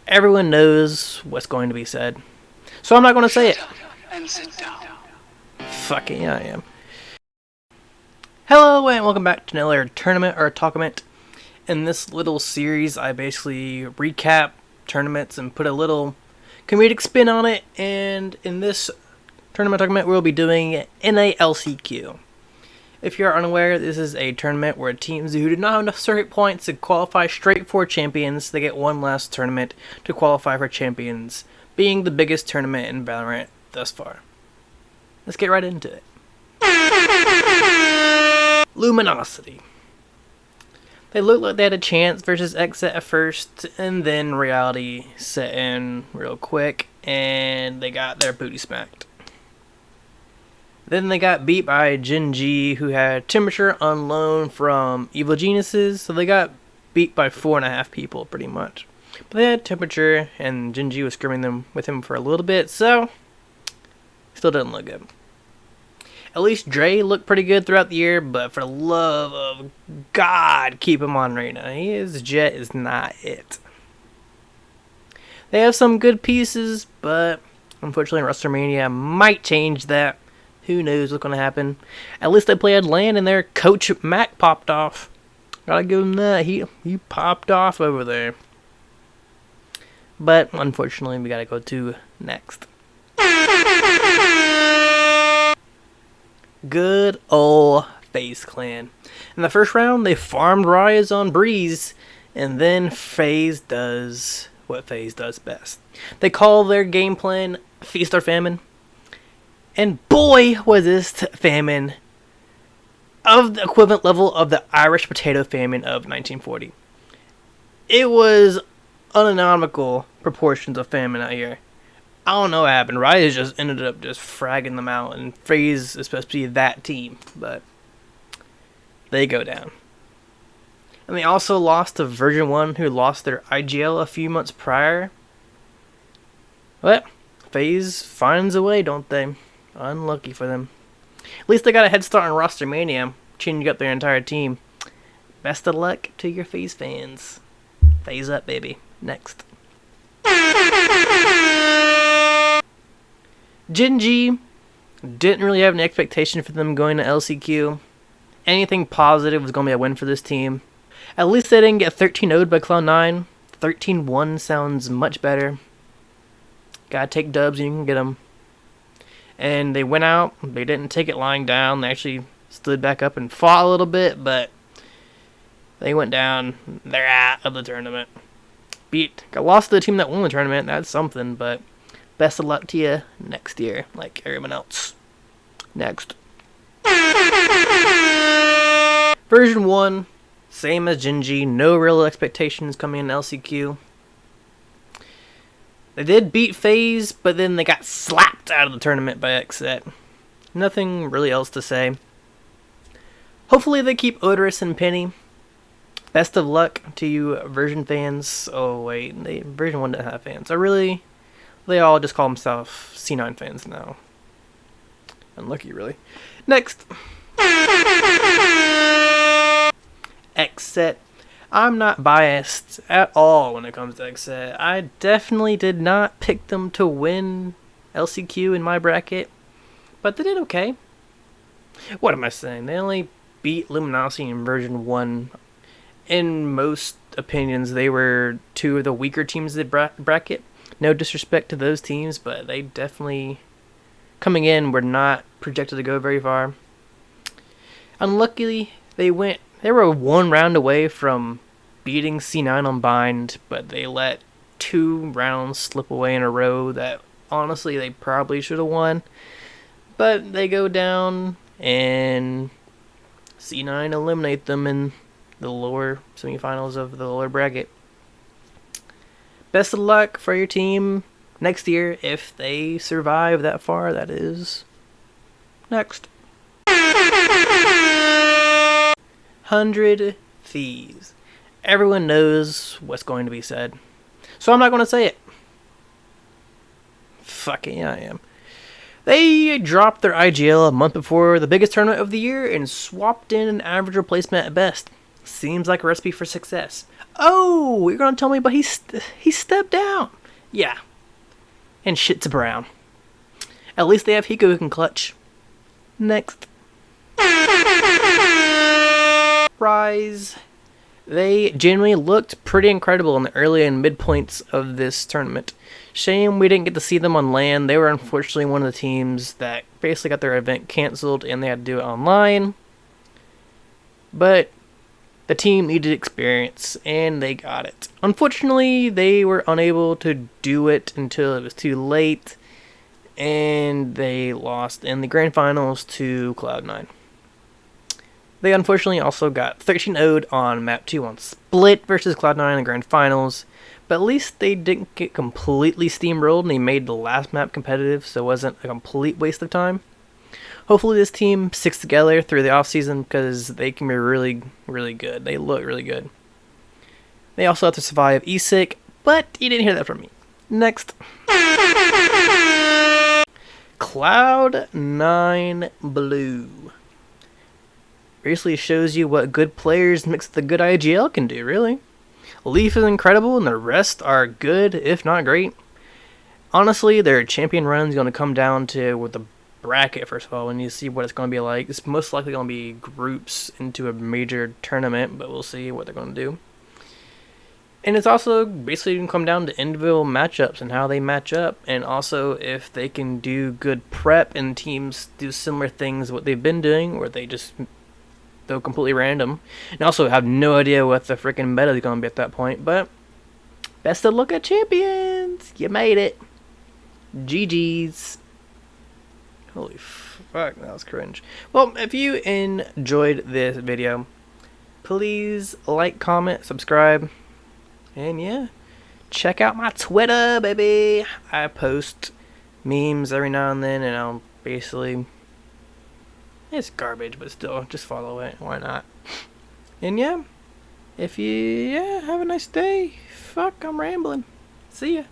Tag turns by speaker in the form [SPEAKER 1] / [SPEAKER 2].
[SPEAKER 1] Everyone knows what's going to be said, so I'm not going to say it.
[SPEAKER 2] And sit down.
[SPEAKER 1] Fucking yeah, I am. Hello and welcome back to another tournament or Talkament. In this little series, I basically recap tournaments and put a little comedic spin on it. And in this tournament, we'll be doing NA LCQ. If you're unaware, this is a tournament where teams who do not have enough circuit points to qualify straight for champions, they get one last tournament to qualify for champions, being the biggest tournament in Valorant thus far. Let's get right into it. Luminosity. They looked like they had a chance versus Xset at first, and then reality set in real quick, and they got their booty smacked. Then they got beat by GenG, who had Temperature on loan from Evil Geniuses, so they got beat by 4.5 people, pretty much. But they had Temperature, and GenG was scrimming with him for a little bit, so still doesn't look good. At least Dre looked pretty good throughout the year, but for the love of God, keep him on right now. His jet is not it. They have some good pieces, but unfortunately WrestleMania might change that. Who knows what's going to happen. At least they played land and their coach Mac popped off. Gotta give him that. He popped off over there. But unfortunately we gotta go to next. Good old FaZe Clan. In the first round they farmed Rise on Breeze. And then FaZe does what FaZe does best. They call their game plan Feast or Famine. And boy, was this famine of the equivalent level of the Irish potato famine of 1940. It was uneconomical proportions of famine out here. I don't know what happened. Rise just ended up just fragging them out, and FaZe is supposed to be that team, but they go down. And they also lost to Version 1, who lost their IGL a few months prior. But FaZe finds a way, don't they? Unlucky for them. At least they got a head start on Rostermania, changing up their entire team. Best of luck to your FaZe fans. FaZe up, baby. Next. GenG didn't really have an expectation for them going to LCQ. Anything positive was going to be a win for this team. At least they didn't get 13-0'd by Cloud9. 13-1 sounds much better. Gotta take dubs and you can get them. And they went out, they didn't take it lying down, they actually stood back up and fought a little bit, but they went down, they're out of the tournament. Got lost to the team that won the tournament, that's something, but best of luck to you next year, like everyone else. Next. Version 1, same as GenG, no real expectations coming in LCQ. They did beat FaZe, but then they got slapped out of the tournament by Xset. Nothing really else to say. Hopefully they keep Odorous and Penny. Best of luck to you Version fans. Oh wait, Version 1 didn't have fans. They all just call themselves C9 fans now. Unlucky, really. Next. Xset. I'm not biased at all when it comes to Xset. I definitely did not pick them to win LCQ in my bracket, but they did okay. What am I saying? They only beat Luminosity in Version 1. In most opinions, they were two of the weaker teams of the bracket. No disrespect to those teams, but they definitely, coming in, were not projected to go very far. Unluckily, they were one round away from beating C9 on bind, but they let 2 rounds slip away in a row that honestly they probably should have won. But they go down and C9 eliminate them in the lower semifinals of the lower bracket. Best of luck for your team next year if they survive that far, that is. Next. 100 Thieves. Everyone knows what's going to be said, so I'm not going to say it. Fucking yeah, I am. They dropped their IGL a month before the biggest tournament of the year and swapped in an average replacement at best. Seems like a recipe for success. Oh, you're gonna tell me, but he stepped down. Yeah, and shit's brown. At least they have Hiko who can clutch. Next. Rise. They genuinely looked pretty incredible in the early and mid points of this tournament. Shame we didn't get to see them on LAN. They were unfortunately one of the teams that basically got their event canceled and they had to do it online. But the team needed experience and they got it. Unfortunately, they were unable to do it until it was too late and they lost in the grand finals to Cloud9. They unfortunately also got 13-0'd on map 2 on Split versus Cloud9 in the grand finals, but at least they didn't get completely steamrolled and they made the last map competitive, so it wasn't a complete waste of time. Hopefully this team sticks together through the offseason because they can be really, really good. They look really good. They also have to survive eSick, but you didn't hear that from me. Next. Cloud9 Blue. Basically shows you what good players mixed with a good IGL can do, really. Leaf is incredible and the rest are good, if not great. Honestly, their champion run is going to come down to with the bracket, first of all, when you see what it's going to be like. It's most likely going to be groups into a major tournament, but we'll see what they're going to do. And it's also basically going to come down to individual matchups and how they match up, and also if they can do good prep and teams do similar things what they've been doing, or they just go completely random. And also have no idea what the freaking meta is going to be at that point, but best of luck at champions! You made it! GG's. Holy fuck, that was cringe. Well, if you enjoyed this video, please like, comment, subscribe, and yeah, check out my Twitter, baby. I post memes every now and then, and I'll basically, it's garbage, but still, just follow it. Why not? And yeah, if you, have a nice day. Fuck, I'm rambling. See ya.